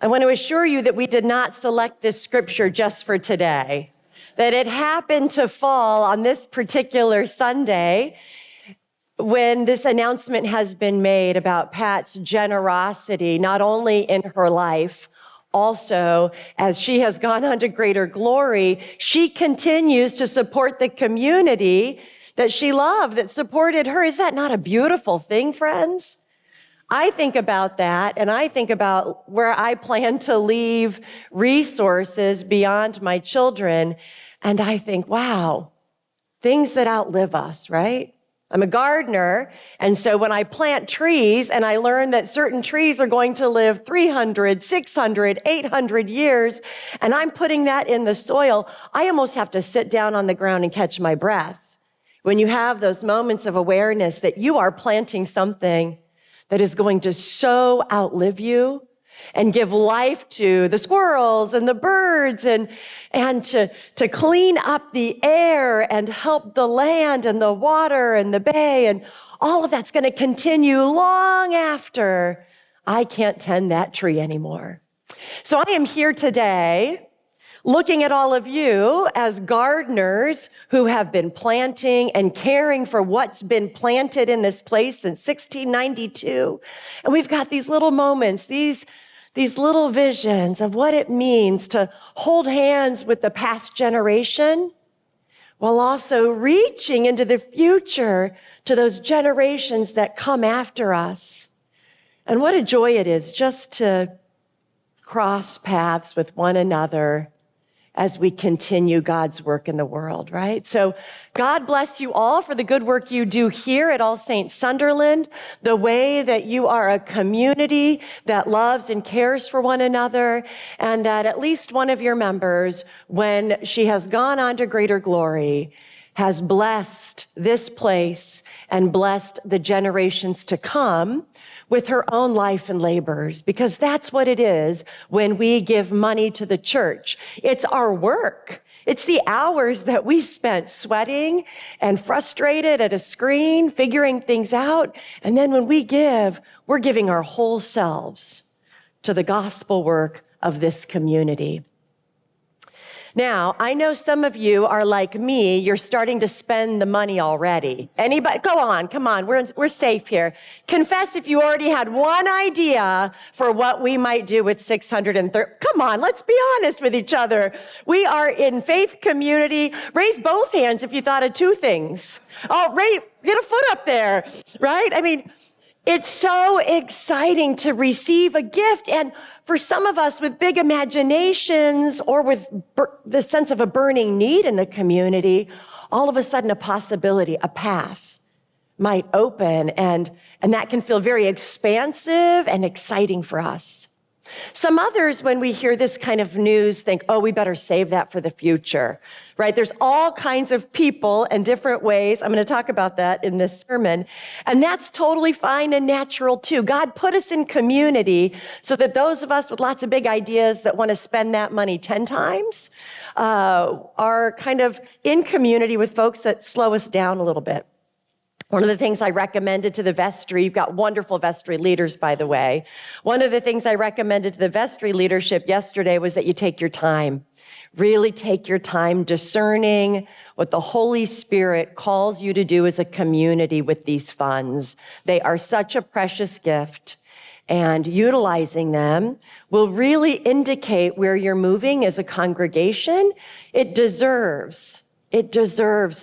I want to assure you that we did not select this scripture just for today, that it happened to fall on this particular Sunday when this announcement has been made about Pat's generosity, not only in her life, also as she has gone on to greater glory, she continues to support the community that she loved, that supported her. Is that not a beautiful thing, friends? I think about that, and I think about where I plan to leave resources beyond my children, and I think, wow, things that outlive us, right? I'm a gardener, and so when I plant trees and I learn that certain trees are going to live 300, 600, 800 years, and I'm putting that in the soil, I almost have to sit down on the ground and catch my breath. When you have those moments of awareness that you are planting something that is going to so outlive you and give life to the squirrels and the birds and to clean up the air and help the land and the water and the bay, and all of that's going to continue long after I can't tend that tree anymore. So I am here today looking at all of you as gardeners who have been planting and caring for what's been planted in this place since 1692. And we've got these little moments, these little visions of what it means to hold hands with the past generation while also reaching into the future to those generations that come after us. And what a joy it is just to cross paths with one another as we continue God's work in the world, right? So God bless you all for the good work you do here at All Saints Sunderland, the way that you are a community that loves and cares for one another, and that at least one of your members, when she has gone on to greater glory, has blessed this place and blessed the generations to come with her own life and labors, because that's what it is when we give money to the church. It's our work. It's the hours that we spent sweating and frustrated at a screen, figuring things out. And then when we give, we're giving our whole selves to the gospel work of this community. Now, I know some of you are like me. You're starting to spend the money already. Anybody? Go on. Come on. We're safe here. Confess if you already had one idea for what we might do with 630. Come on. Let's be honest with each other. We are in faith community. Raise both hands if you thought of two things. Oh, Ray, get a foot up there, right? I mean, it's so exciting to receive a gift. And for some of us with big imaginations or with the sense of a burning need in the community, all of a sudden a possibility, a path might open, and that can feel very expansive and exciting for us. Some others, when we hear this kind of news, think, oh, we better save that for the future, right? There's all kinds of people and different ways. I'm going to talk about that in this sermon. And that's totally fine and natural too. God put us in community so that those of us with lots of big ideas that want to spend that money 10 times are kind of in community with folks that slow us down a little bit. One of the things I recommended to the vestry, you've got wonderful vestry leaders, by the way. One of the things I recommended to the vestry leadership yesterday was that you take your time. Really take your time discerning what the Holy Spirit calls you to do as a community with these funds. They are such a precious gift, and utilizing them will really indicate where you're moving as a congregation. It deserves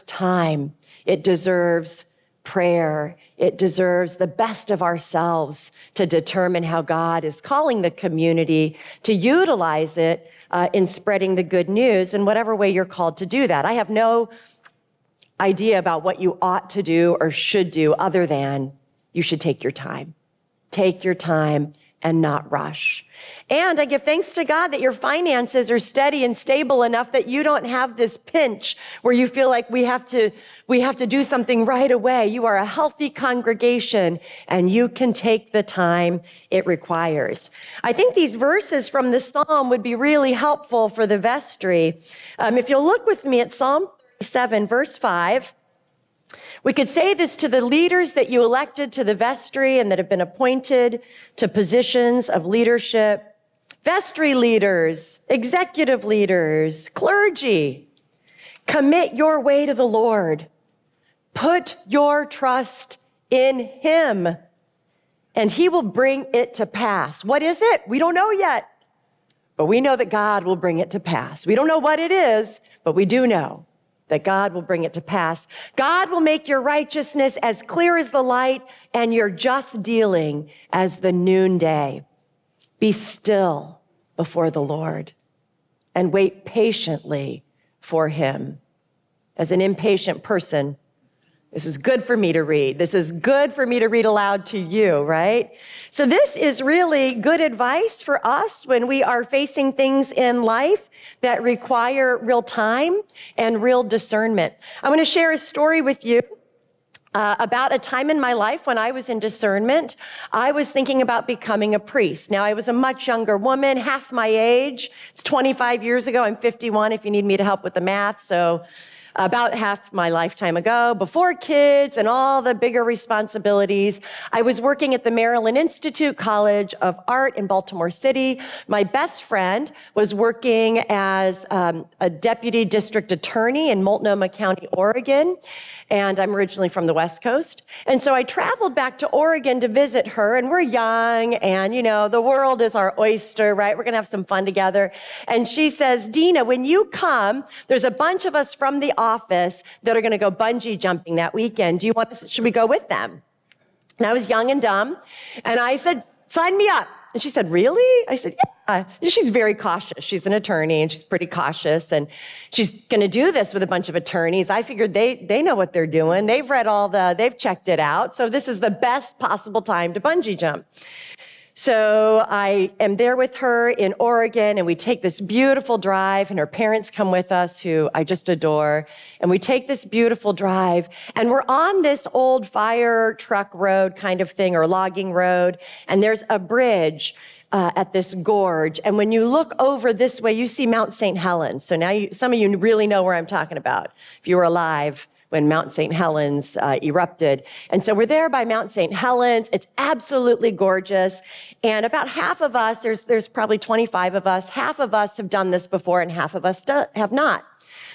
time. It deserves prayer. It deserves the best of ourselves to determine how God is calling the community to utilize it in spreading the good news in whatever way you're called to do that. I have no idea about what you ought to do or should do other than you should take your time. Take your time and not rush. And I give thanks to God that your finances are steady and stable enough that you don't have this pinch where you feel like we have to do something right away. You are a healthy congregation and you can take the time it requires. I think these verses from the Psalm would be really helpful for the vestry. If you'll look with me at Psalm 37, verse 5, we could say this to the leaders that you elected to the vestry and that have been appointed to positions of leadership. vestry leaders, executive leaders, clergy. Commit your way to the Lord. Put your trust in him, and he will bring it to pass. What is it? We don't know yet, but we know that God will bring it to pass. We don't know what it is, but we do know that God will bring it to pass. God will make your righteousness as clear as the light and your just dealing as the noonday. Be still before the Lord and wait patiently for him. As an impatient person, this is good for me to read. This is good for me to read aloud to you, right? So this is really good advice for us when we are facing things in life that require real time and real discernment. I'm going to share a story with you about a time in my life when I was in discernment. I was thinking about becoming a priest. Now, I was a much younger woman, half my age. It's 25 years ago. I'm 51 if you need me to help with the math. So about half my lifetime ago, before kids and all the bigger responsibilities, I was working at the Maryland Institute College of Art in Baltimore City. My best friend was working as a deputy district attorney in Multnomah County, Oregon, and I'm originally from the West Coast. And so I traveled back to Oregon to visit her, and we're young, and the world is our oyster, right? We're gonna have some fun together. And she says, Dina, when you come, there's a bunch of us from the office that are gonna go bungee jumping that weekend. Should we go with them? And I was young and dumb, and I said, sign me up. And she said, really? I said, yeah. And she's very cautious. She's an attorney, and she's pretty cautious, and she's gonna do this with a bunch of attorneys. I figured they know what they're doing. They've read they've checked it out, so this is the best possible time to bungee jump. So I am there with her in Oregon, and we take this beautiful drive, and her parents come with us, who I just adore. And we take this beautiful drive, and we're on this old fire truck road kind of thing, or logging road, and there's a bridge at this gorge. And when you look over this way, you see Mount St. Helens. So now some of you really know where I'm talking about, if you were alive when Mount St. Helens erupted. And so we're there by Mount St. Helens. It's absolutely gorgeous. And about half of us, there's probably 25 of us, half of us have done this before and half of us have not.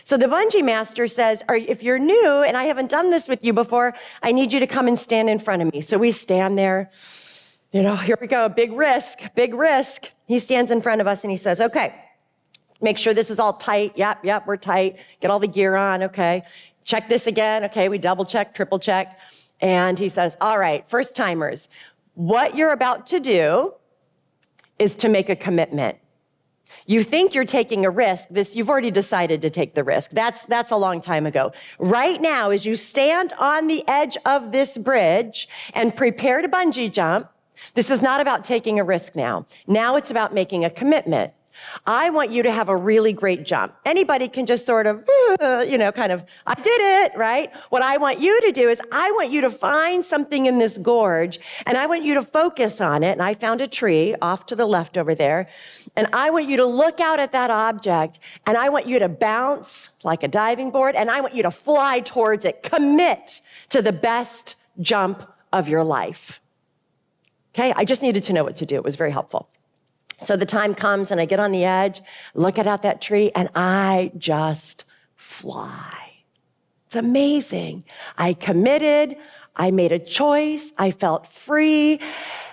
So the bungee master says, if you're new and I haven't done this with you before, I need you to come and stand in front of me. So we stand there, here we go, big risk. He stands in front of us and he says, okay, make sure this is all tight. Yep, we're tight. Get all the gear on, okay. Check this again. Okay, we double check, triple check. And he says, all right, first timers, what you're about to do is to make a commitment. You think you're taking a risk. You've already decided to take the risk. That's a long time ago. Right now, as you stand on the edge of this bridge and prepare to bungee jump, this is not about taking a risk now. Now it's about making a commitment. I want you to have a really great jump. Anybody can just sort of, I did it, right? What I want you to do is I want you to find something in this gorge, and I want you to focus on it. And I found a tree off to the left over there. And I want you to look out at that object, and I want you to bounce like a diving board, and I want you to fly towards it. Commit to the best jump of your life. Okay, I just needed to know what to do. It was very helpful. So the time comes and I get on the edge, look out that tree, and I just fly. It's amazing. I committed, I made a choice, I felt free,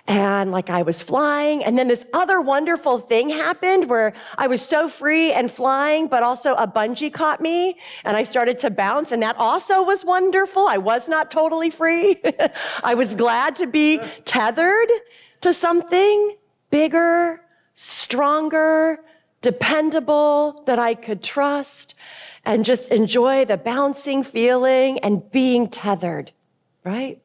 and like I was flying. And then this other wonderful thing happened where I was so free and flying, but also a bungee caught me and I started to bounce, and that also was wonderful. I was not totally free. I was glad to be tethered to something bigger, stronger, dependable, that I could trust and just enjoy the bouncing feeling and being tethered, right?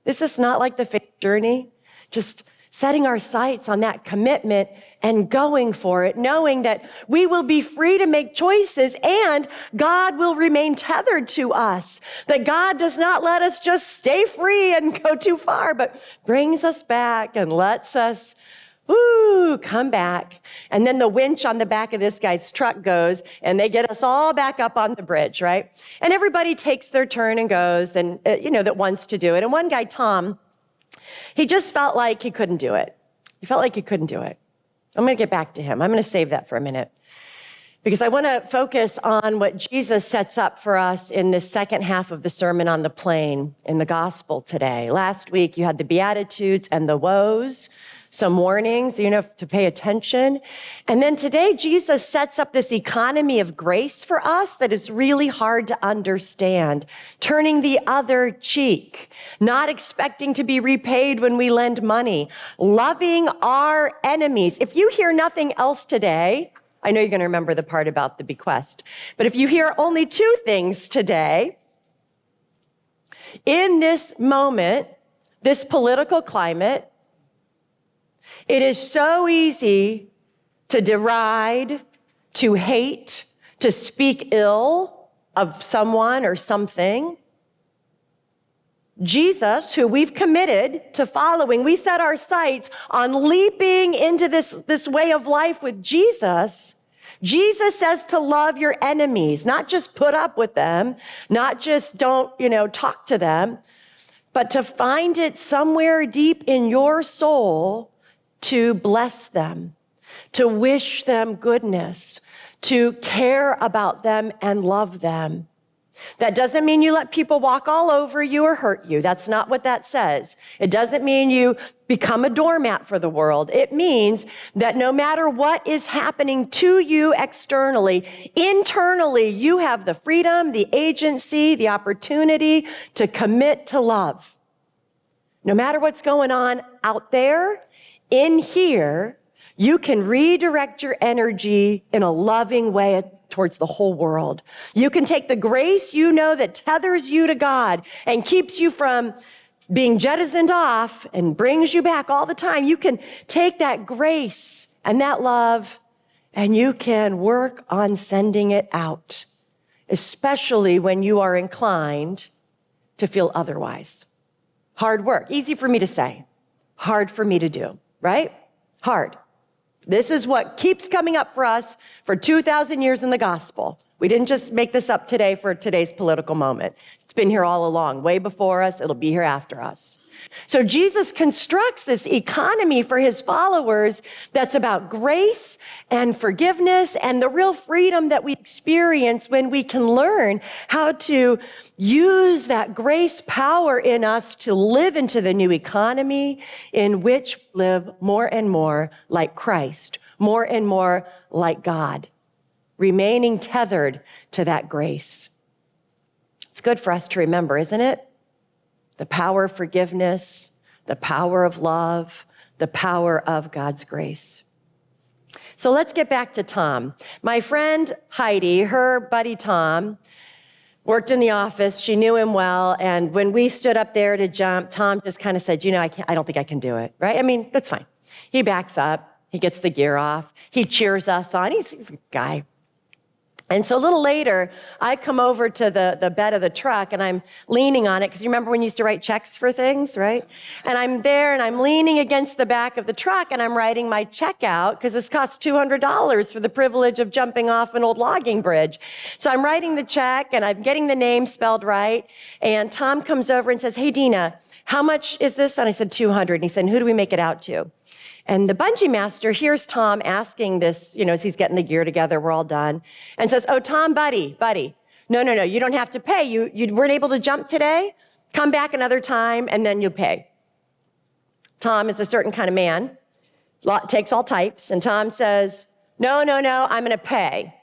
This is not like the faith journey, just setting our sights on that commitment and going for it, knowing that we will be free to make choices and God will remain tethered to us, that God does not let us just stay free and go too far, but brings us back and lets us come back. And then the winch on the back of this guy's truck goes, and they get us all back up on the bridge, right? And everybody takes their turn and goes, and that wants to do it. And one guy, Tom, he just felt like he couldn't do it. He felt like he couldn't do it. I'm going to get back to him. I'm going to save that for a minute because I want to focus on what Jesus sets up for us in this second half of the Sermon on the Plain in the gospel today. Last week, you had the Beatitudes and the woes, some warnings, to pay attention. And then today, Jesus sets up this economy of grace for us that is really hard to understand. Turning the other cheek, not expecting to be repaid when we lend money, loving our enemies. If you hear nothing else today, I know you're going to remember the part about the bequest, but if you hear only two things today, in this moment, this political climate, it is so easy to deride, to hate, to speak ill of someone or something. Jesus, who we've committed to following, we set our sights on leaping into this way of life with Jesus. Jesus says to love your enemies, not just put up with them, not just don't, talk to them, but to find it somewhere deep in your soul to bless them, to wish them goodness, to care about them and love them. That doesn't mean you let people walk all over you or hurt you. That's not what that says. It doesn't mean you become a doormat for the world. It means that no matter what is happening to you externally, internally, you have the freedom, the agency, the opportunity to commit to love. No matter what's going on out there, in here, you can redirect your energy in a loving way towards the whole world. You can take the grace that tethers you to God and keeps you from being jettisoned off and brings you back all the time. You can take that grace and that love and you can work on sending it out, especially when you are inclined to feel otherwise. Hard work. Easy for me to say. Hard for me to do, right? Hard. This is what keeps coming up for us for 2,000 years in the gospel. We didn't just make this up today for today's political moment. It's been here all along, way before us. It'll be here after us. So Jesus constructs this economy for his followers that's about grace and forgiveness and the real freedom that we experience when we can learn how to use that grace power in us to live into the new economy in which we live more and more like Christ, more and more like God, remaining tethered to that grace. It's good for us to remember, isn't it? The power of forgiveness, the power of love, the power of God's grace. So let's get back to Tom. My friend Heidi, her buddy Tom, worked in the office. She knew him well. And when we stood up there to jump, Tom just kind of said, I don't think I can do it, right? I mean, that's fine. He backs up. He gets the gear off. He cheers us on. He's a guy. And so a little later, I come over to the bed of the truck and I'm leaning on it, because you remember when you used to write checks for things, right? And I'm there and I'm leaning against the back of the truck and I'm writing my check out, because this costs $200 for the privilege of jumping off an old logging bridge. So I'm writing the check and I'm getting the name spelled right. And Tom comes over and says, "Hey, Dina, how much is this?" And I said, $200. And he said, "Who do we make it out to?" And the bungee master hears Tom asking this, as he's getting the gear together, we're all done, and says, "Oh, Tom, buddy, no, you don't have to pay. You weren't able to jump today? Come back another time and then you pay." Tom is a certain kind of man, takes all types, and Tom says, No, I'm gonna pay.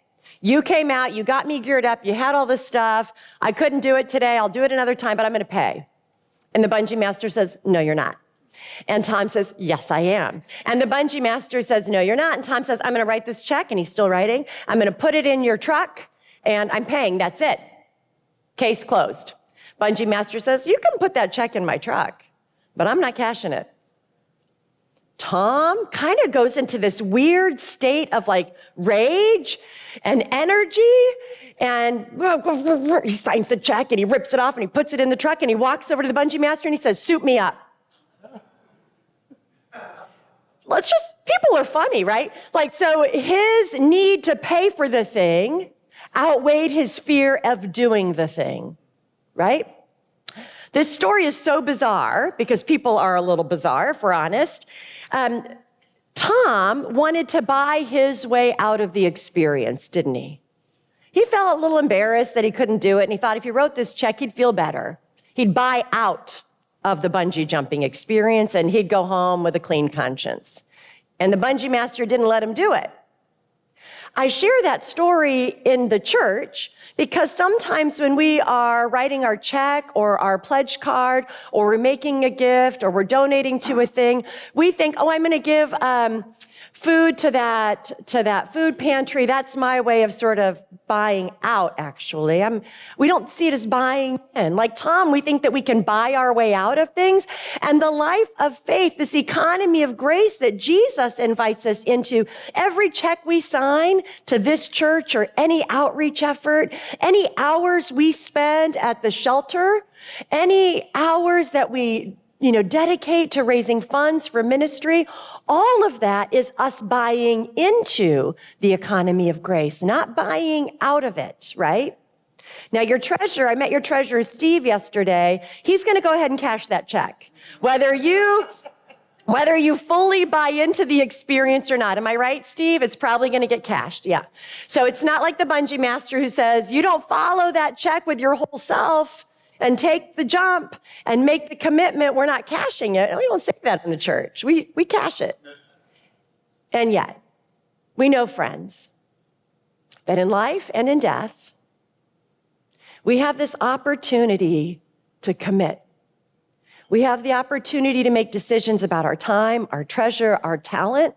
You came out, you got me geared up, you had all this stuff. I couldn't do it today, I'll do it another time, but I'm gonna pay. And the bungee master says, "No, you're not." And Tom says, "Yes, I am." And the bungee master says, "No, you're not." And Tom says, "I'm going to write this check," and he's still writing. "I'm going to put it in your truck, and I'm paying. That's it. Case closed." Bungee master says, "You can put that check in my truck, but I'm not cashing it." Tom kind of goes into this weird state of rage and energy, and he signs the check, and he rips it off, and he puts it in the truck, and he walks over to the bungee master, and he says, "Suit me up." People are funny, right? So his need to pay for the thing outweighed his fear of doing the thing, right? This story is so bizarre, because people are a little bizarre, if we're honest. Tom wanted to buy his way out of the experience, didn't he? He felt a little embarrassed that he couldn't do it, and he thought if he wrote this check, he'd feel better. He'd buy out of the bungee jumping experience, and he'd go home with a clean conscience. And the bungee master didn't let him do it. I share that story in the church because sometimes when we are writing our check or our pledge card, or we're making a gift, or we're donating to a thing, we think, oh, I'm going to give food to that food pantry. That's my way of sort of buying out, actually. We don't see it as buying in. Like Tom, we think that we can buy our way out of things. And the life of faith, this economy of grace that Jesus invites us into, every check we sign to this church or any outreach effort, any hours we spend at the shelter, any hours that we dedicate to raising funds for ministry, all of that is us buying into the economy of grace, not buying out of it, right? Now, your treasurer, I met your treasurer, Steve, yesterday. He's going to go ahead and cash that check, whether you fully buy into the experience or not. Am I right, Steve? It's probably going to get cashed, yeah. So it's not like the bungee master who says, you don't follow that check with your whole self and take the jump and make the commitment, we're not cashing it. We don't say that in the church. We cash it. And yet, we know, friends, that in life and in death, we have this opportunity to commit. We have the opportunity to make decisions about our time, our treasure, our talent,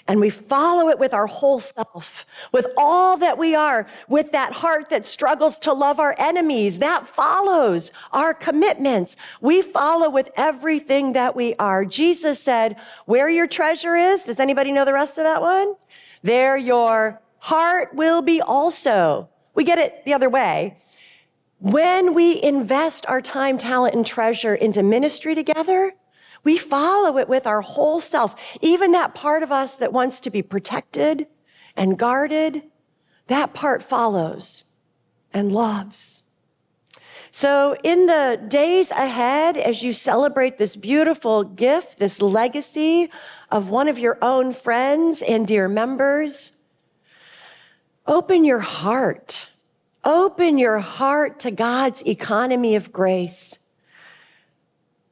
and we follow it with our whole self, with all that we are, with that heart that struggles to love our enemies. That follows our commitments. We follow with everything that we are. Jesus said, where your treasure is, does anybody know the rest of that one? There your heart will be also. We get it the other way. When we invest our time, talent, and treasure into ministry together, we follow it with our whole self. Even that part of us that wants to be protected and guarded, that part follows and loves. So in the days ahead, as you celebrate this beautiful gift, this legacy of one of your own friends and dear members, open your heart. Open your heart to God's economy of grace.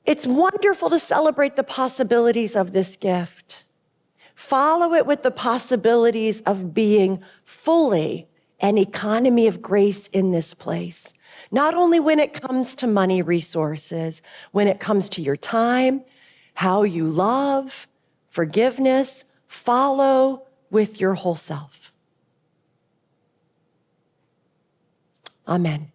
It's wonderful to celebrate the possibilities of this gift. Follow it with the possibilities of being fully an economy of grace in this place. Not only when it comes to money resources, when it comes to your time, how you love, forgiveness, follow with your whole self. Amen.